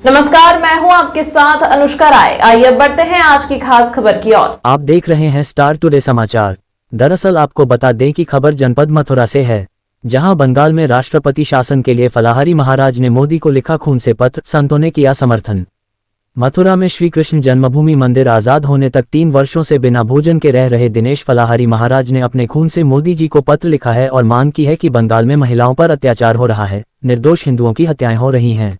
नमस्कार, मैं हूं आपके साथ अनुष्का राय। आइए बढ़ते हैं आज की खास खबर की ओर। आप देख रहे हैं स्टार टुडे समाचार। दरअसल आपको बता दें कि खबर जनपद मथुरा से है, जहां बंगाल में राष्ट्रपति शासन के लिए फलाहारी महाराज ने मोदी को लिखा खून से पत्र, संतों ने किया समर्थन। मथुरा में श्री कृष्ण जन्मभूमि मंदिर आजाद होने तक 3 वर्षों से बिना भोजन के रह रहे दिनेश फलाहारी महाराज ने अपने खून से मोदी जी को पत्र लिखा है और मांग की है कि बंगाल में महिलाओं पर अत्याचार हो रहा है, निर्दोष हिंदुओं की हत्याएं हो रही हैं,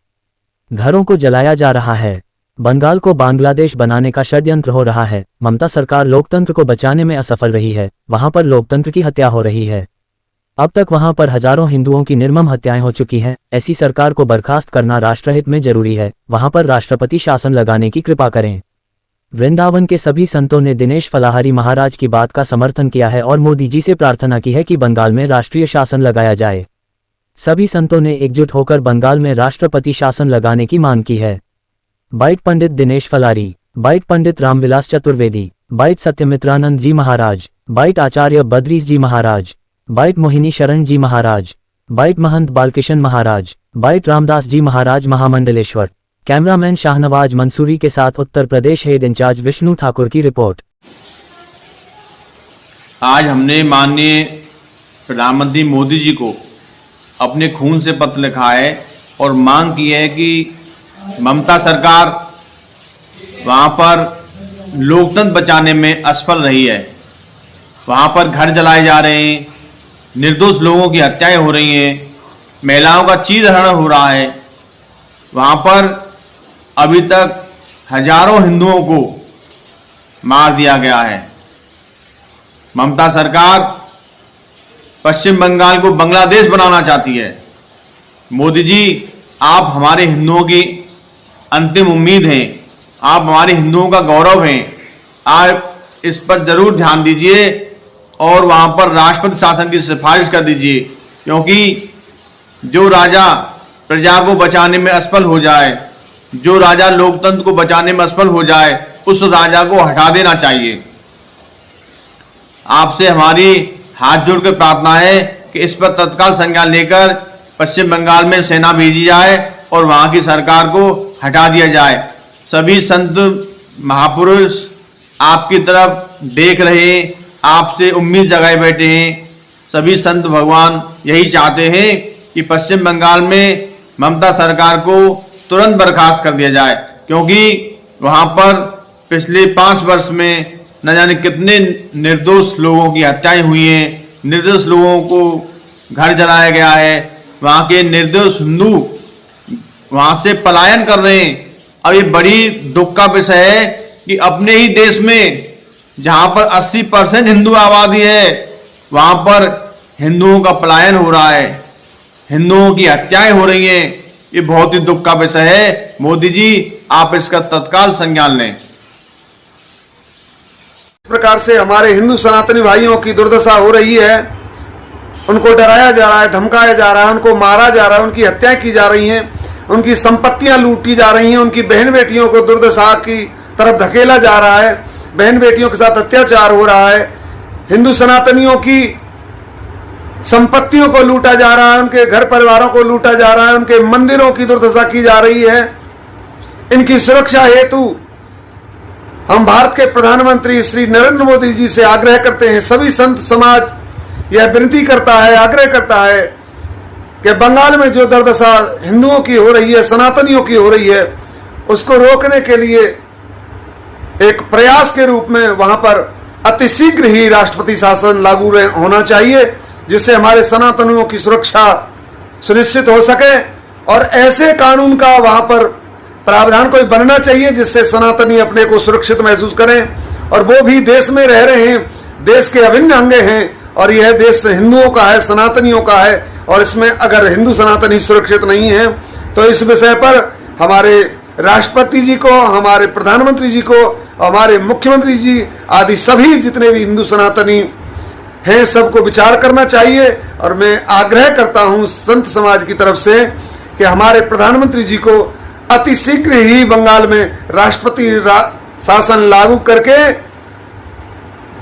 घरों को जलाया जा रहा है, बंगाल को बांग्लादेश बनाने का षड्यंत्र हो रहा है। ममता सरकार लोकतंत्र को बचाने में असफल रही है, वहां पर लोकतंत्र की हत्या हो रही है। अब तक वहां पर हजारों हिंदुओं की निर्मम हत्याएं हो चुकी हैं। ऐसी सरकार को बर्खास्त करना राष्ट्रहित में जरूरी है। वहां पर राष्ट्रपति शासन लगाने की कृपा करें। वृंदावन के सभी संतों ने दिनेश फलाहारी महाराज की बात का समर्थन किया है और मोदी जी से प्रार्थना की है कि बंगाल में राष्ट्रीय शासन लगाया जाए। सभी संतों ने एकजुट होकर बंगाल में राष्ट्रपति शासन लगाने की मांग की है। बाइट पंडित दिनेश फलारी, बाइट पंडित रामविलास चतुर्वेदी, बाइट सत्यमित्रानंद जी महाराज, बाइट आचार्य बद्रीश जी महाराज, बाइट मोहिनी शरण जी महाराज, बाइट महंत बालकिशन महाराज, बाइट रामदास जी महाराज महामंडलेश्वर। कैमरामैन शाहनवाज मंसूरी के साथ उत्तर प्रदेश हेड इंचार्ज विष्णु ठाकुर की रिपोर्ट। आज हमने माननीय प्रधानमंत्री मोदी जी को अपने खून से पत्र लिखा है और मांग की है कि ममता सरकार वहाँ पर लोकतंत्र बचाने में असफल रही है। वहाँ पर घर जलाए जा रहे हैं, निर्दोष लोगों की हत्याएं हो रही हैं, महिलाओं का चीरहरण हो रहा है। वहाँ पर अभी तक हजारों हिंदुओं को मार दिया गया है। ममता सरकार पश्चिम बंगाल को बांग्लादेश बनाना चाहती है। मोदी जी, आप हमारे हिंदुओं की अंतिम उम्मीद हैं, आप हमारे हिंदुओं का गौरव हैं। आप इस पर जरूर ध्यान दीजिए और वहाँ पर राष्ट्रपति शासन की सिफारिश कर दीजिए, क्योंकि जो राजा प्रजा को बचाने में असफल हो जाए, जो राजा लोकतंत्र को बचाने में असफल हो जाए, उस राजा को हटा देना चाहिए। आपसे हमारी हाथ जोड़कर प्रार्थना है कि इस पर तत्काल संज्ञान लेकर पश्चिम बंगाल में सेना भेजी जाए और वहां की सरकार को हटा दिया जाए। सभी संत महापुरुष आपकी तरफ देख रहे हैं, आपसे उम्मीद जगाए बैठे हैं। सभी संत भगवान यही चाहते हैं कि पश्चिम बंगाल में ममता सरकार को तुरंत बर्खास्त कर दिया जाए, क्योंकि वहां पर पिछले 5 वर्ष में न जाने कितने निर्दोष लोगों की हत्याएं हुई हैं, निर्दोष लोगों को घर जलाया गया है। वहाँ के निर्दोष हिंदू वहाँ से पलायन कर रहे हैं। अब ये बड़ी दुख का विषय है कि अपने ही देश में जहाँ पर 80% हिंदू आबादी है, वहाँ पर हिंदुओं का पलायन हो रहा है, हिंदुओं की हत्याएं हो रही हैं। ये बहुत ही दुख का विषय है। मोदी जी, आप इसका तत्काल संज्ञान लें। इस प्रकार से हमारे हिंदू सनातनी भाइयों की दुर्दशा हो रही है। उनको डराया जा रहा है, धमकाया जा रहा है, उनको मारा जा रहा है, उनकी हत्याएं की जा रही हैं, उनकी संपत्तियां लूटी जा रही हैं, उनकी बहन बेटियों को दुर्दशा की तरफ धकेला जा रहा है, बहन बेटियों के साथ अत्याचार हो रहा है, हिंदू सनातनियों की संपत्तियों को लूटा जा रहा है, उनके घर परिवारों को लूटा जा रहा है, उनके मंदिरों की दुर्दशा की जा रही है। इनकी सुरक्षा हेतु हम भारत के प्रधानमंत्री श्री नरेंद्र मोदी जी से आग्रह करते हैं, सभी संत समाज यह विनती करता है, आग्रह करता है कि बंगाल में जो दुर्दशा हिंदुओं की हो रही है, सनातनियों की हो रही है, उसको रोकने के लिए एक प्रयास के रूप में वहां पर अतिशीघ्र ही राष्ट्रपति शासन लागू होना चाहिए, जिससे हमारे सनातनियों की सुरक्षा सुनिश्चित हो सके। और ऐसे कानून का वहां पर प्रावधान कोई बनना चाहिए जिससे सनातनी अपने को सुरक्षित महसूस करें। और वो भी देश में रह रहे हैं, देश के अभिन्न अंग हैं, और यह देश हिंदुओं का है, सनातनियों का है, और इसमें अगर हिंदू सनातनी सुरक्षित नहीं है तो इस विषय पर हमारे राष्ट्रपति जी को, हमारे प्रधानमंत्री जी को, हमारे मुख्यमंत्री जी आदि सभी जितने भी हिंदू सनातनी हैं सबको विचार करना चाहिए। और मैं आग्रह करता हूं संत समाज की तरफ से कि हमारे प्रधानमंत्री जी को अतिशीघ्र ही बंगाल में राष्ट्रपति शासन लागू करके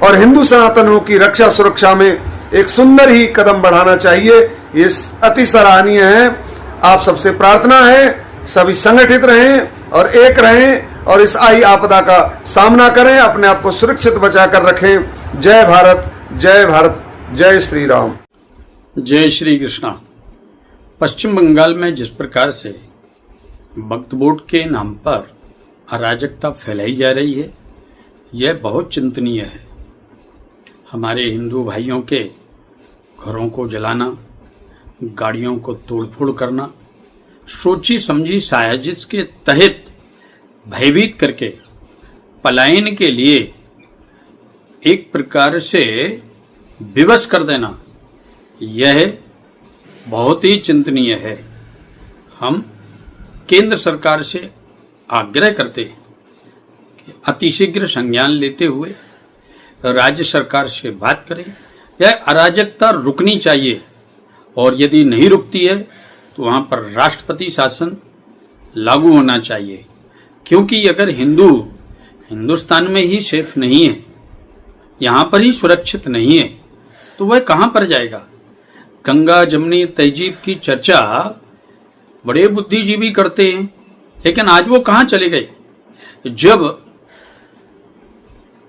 और हिंदू सनातनों की रक्षा सुरक्षा में एक सुंदर ही कदम बढ़ाना चाहिए। ये अति सराहनीय है। आप सबसे प्रार्थना है, सभी संगठित रहें और एक रहें और इस आई आपदा का सामना करें, अपने आप को सुरक्षित बचा कर रखें। जय भारत, जय भारत, जय श्री राम। जय श्री कृष्णा। पश्चिम बंगाल में जिस प्रकार से वक्फ बोर्ड के नाम पर अराजकता फैलाई जा रही है, यह बहुत चिंतनीय है। हमारे हिंदू भाइयों के घरों को जलाना, गाड़ियों को तोड़फोड़ करना, सोची समझी साजिश के तहत भयभीत करके पलायन के लिए एक प्रकार से विवश कर देना, यह बहुत ही चिंतनीय है। हम केंद्र सरकार से आग्रह करते हैं कि अतिशीघ्र संज्ञान लेते हुए राज्य सरकार से बात करें। यह अराजकता रुकनी चाहिए और यदि नहीं रुकती है तो वहाँ पर राष्ट्रपति शासन लागू होना चाहिए, क्योंकि अगर हिंदुस्तान में ही सेफ नहीं है, यहाँ पर ही सुरक्षित नहीं है, तो वह कहाँ पर जाएगा। गंगा जमुनी तहजीब की चर्चा बड़े बुद्धिजीवी करते हैं, लेकिन आज वो कहाँ चले गए जब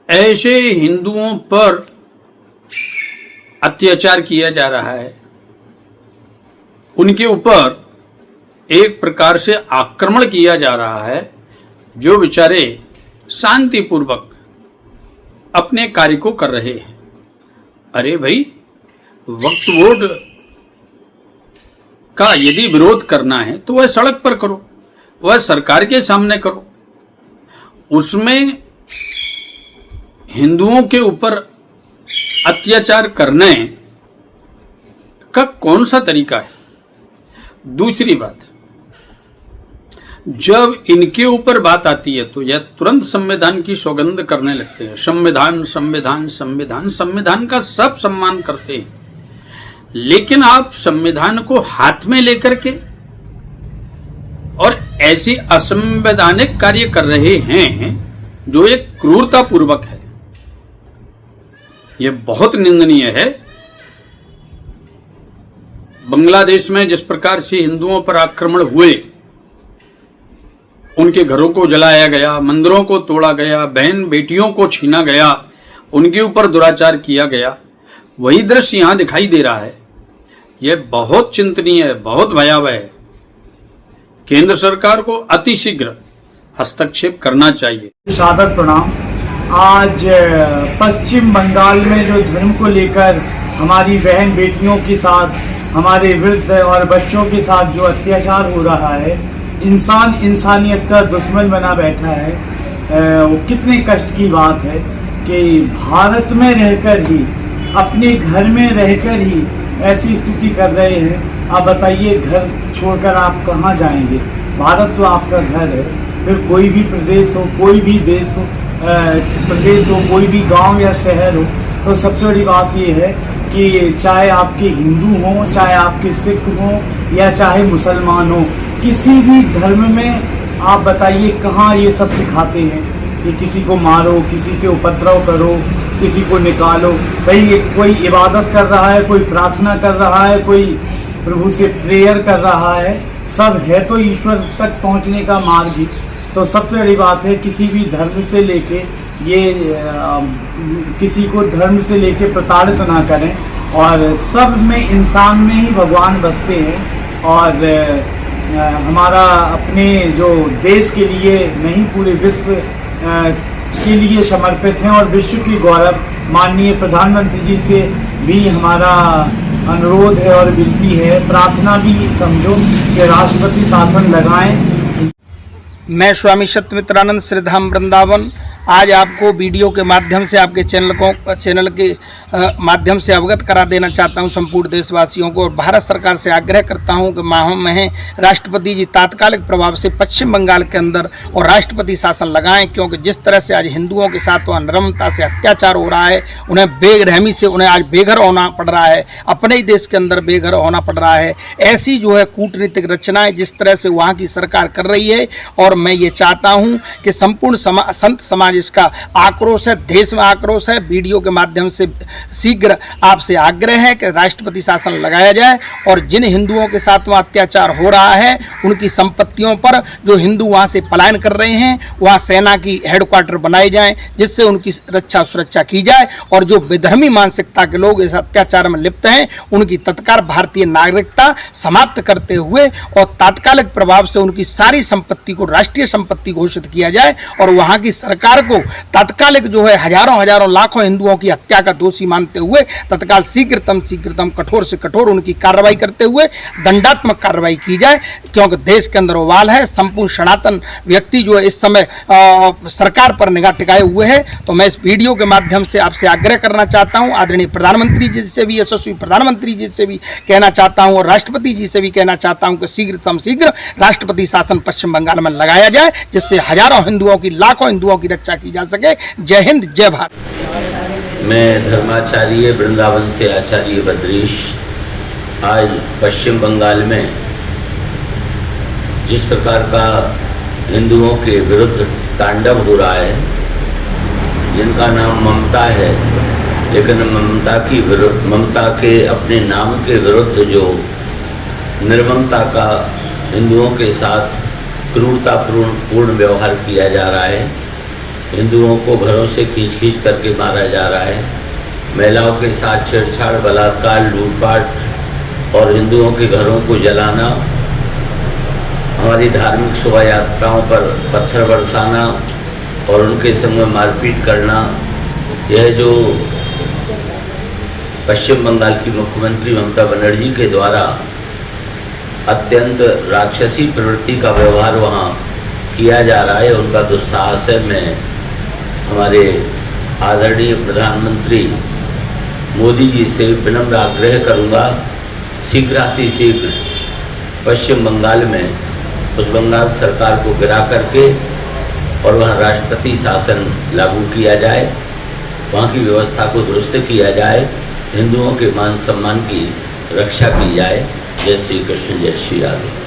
ऐसे हिंदुओं पर अत्याचार किया जा रहा है, उनके ऊपर एक प्रकार से आक्रमण किया जा रहा है, जो बेचारे शांतिपूर्वक अपने कार्य को कर रहे हैं। अरे भाई, वक्फ बोर्ड का यदि विरोध करना है तो वह सड़क पर करो, वह सरकार के सामने करो। उसमें हिंदुओं के ऊपर अत्याचार करने का कौन सा तरीका है। दूसरी बात, जब इनके ऊपर बात आती है तो यह तुरंत संविधान की सौगंध करने लगते हैं। संविधान संविधान संविधान, संविधान का सब सम्मान करते हैं, लेकिन आप संविधान को हाथ में लेकर के और ऐसी असंवैधानिक कार्य कर रहे हैं जो एक क्रूरता पूर्वक है। यह बहुत निंदनीय है। बांग्लादेश में जिस प्रकार से हिंदुओं पर आक्रमण हुए, उनके घरों को जलाया गया, मंदिरों को तोड़ा गया, बहन बेटियों को छीना गया, उनके ऊपर दुराचार किया गया, वही दृश्य यहां दिखाई दे रहा है। यह बहुत चिंतनीय है, बहुत भयावह है। केंद्र सरकार को अतिशीघ्र हस्तक्षेप करना चाहिए। सादर प्रणाम। आज पश्चिम बंगाल में जो धर्म को लेकर हमारी बहन बेटियों के साथ, हमारे वृद्ध और बच्चों के साथ जो अत्याचार हो रहा है, इंसान इंसानियत का दुश्मन बना बैठा है। वो कितने कष्ट की बात है कि भारत में रहकर ही, अपने घर में रहकर ही ऐसी स्थिति कर रहे हैं। आप बताइए, घर छोड़कर आप कहाँ जाएंगे? भारत तो आपका घर है। फिर कोई भी प्रदेश हो, कोई भी देश हो, कोई भी गांव या शहर हो, तो सबसे बड़ी बात यह है कि चाहे आपके हिंदू हों, चाहे आपके सिख हों या चाहे मुसलमान हो, किसी भी धर्म में आप बताइए कहाँ ये सब सिखाते हैं कि किसी को मारो, किसी से उपद्रव करो, किसी को निकालो। भाई कोई इबादत कर रहा है, कोई प्रार्थना कर रहा है, कोई प्रभु से प्रेयर कर रहा है, सब है तो ईश्वर तक पहुंचने का मार्ग ही। तो सबसे बड़ी बात है, किसी भी धर्म से लेके किसी को धर्म से लेके प्रताड़ित ना करें, और सब में इंसान में ही भगवान बसते हैं। और हमारा अपने जो देश के लिए नहीं, पूरे विश्व के लिए समर्पित हैं। और विश्व की गौरव माननीय प्रधानमंत्री जी से भी हमारा अनुरोध है और विनती है, प्रार्थना भी समझो कि राष्ट्रपति शासन लगाएं। मैं स्वामी सत्यमित्रानंद श्रीधाम वृंदावन आज आपको वीडियो के माध्यम से, आपके चैनल के माध्यम से अवगत करा देना चाहता हूं संपूर्ण देशवासियों को, और भारत सरकार से आग्रह करता हूं कि माह में राष्ट्रपति जी तात्कालिक प्रभाव से पश्चिम बंगाल के अंदर और राष्ट्रपति शासन लगाएं, क्योंकि जिस तरह से आज हिंदुओं के साथ तो अनरमता से अत्याचार हो रहा है, उन्हें बेरहमी से उन्हें आज बेघर होना पड़ रहा है, अपने ही देश के अंदर बेघर होना पड़ रहा है। ऐसी जो है कूटनीतिक रचनाएं जिस तरह से वहाँ की सरकार कर रही है, और मैं ये चाहता हूँ कि संपूर्ण संत समाज इसका आक्रोश है, देश में आक्रोश है। वीडियो के माध्यम से शीघ्र आपसे आग्रह है कि राष्ट्रपति शासन लगाया जाए और जिन हिंदुओं के साथ वहाँ अत्याचार हो रहा है उनकी संपत्तियों पर, जो हिंदू वहाँ से पलायन कर रहे हैं, वहाँ सेना की हेडक्वार्टर बनाए जाएं जिससे उनकी रक्षा सुरक्षा की जाए और जो विधर्मी मानसिकता के लोग इस अत्याचार में लिप्त हैं उनकी तत्काल भारतीय नागरिकता समाप्त करते हुए और तात्कालिक प्रभाव से उनकी सारी संपत्ति को राष्ट्रीय संपत्ति घोषित किया जाए और वहां की सरकार को तात्कालिक जो है हजारों लाखों हिंदुओं की हत्या का दोषी मानते हुए तत्काल शीघ्रतम कठोर से कठोर उनकी कार्रवाई करते हुए दंडात्मक कार्रवाई की जाए, क्योंकि देश के अंदर उबाल है। संपूर्ण सनातन व्यक्ति जो है इस समय सरकार पर निगाह टिकाए हुए है। तो मैं इस वीडियो के माध्यम से आपसे आग्रह करना चाहता हूं, आदरणीय प्रधानमंत्री जी से भी, यशस्वी प्रधानमंत्री जी से भी कहना चाहता हूं और राष्ट्रपति जी से भी कहना चाहता हूं कि शीघ्रतम शीघ्र राष्ट्रपति शासन पश्चिम बंगाल में लगाया जाए जिससे हजारों हिंदुओं की, लाखों हिंदुओं की रक्षा की जा सके। जय हिंद, जय भारत। मैं धर्माचार्य वृंदावन से आचार्य बद्रीश आज पश्चिम बंगाल में जिस प्रकार का हिंदुओं के विरुद्ध तांडव हो रहा है, जिनका नाम ममता है, लेकिन ममता के अपने नाम के विरुद्ध जो निर्ममता का हिंदुओं के साथ क्रूरतापूर्ण व्यवहार किया जा रहा है, हिंदुओं को घरों से खींच करके मारा जा रहा है, महिलाओं के साथ छेड़छाड़, बलात्कार, लूटपाट और हिंदुओं के घरों को जलाना, हमारी धार्मिक शोभा यात्राओं पर पत्थर बरसाना और उनके संग में मारपीट करना, यह जो पश्चिम बंगाल की मुख्यमंत्री ममता बनर्जी के द्वारा अत्यंत राक्षसी प्रवृत्ति का व्यवहार वहाँ किया जा रहा है, उनका दुस्साहस है। मैं हमारे आदरणीय प्रधानमंत्री मोदी जी से विनम्र आग्रह करूँगा, शीघ्र पश्चिम बंगाल में उस बंगाल सरकार को गिरा करके और वहाँ राष्ट्रपति शासन लागू किया जाए, वहाँ की व्यवस्था को दुरुस्त किया जाए, हिंदुओं के मान सम्मान की रक्षा की जाए। जय श्री कृष्ण, जय श्री राधे।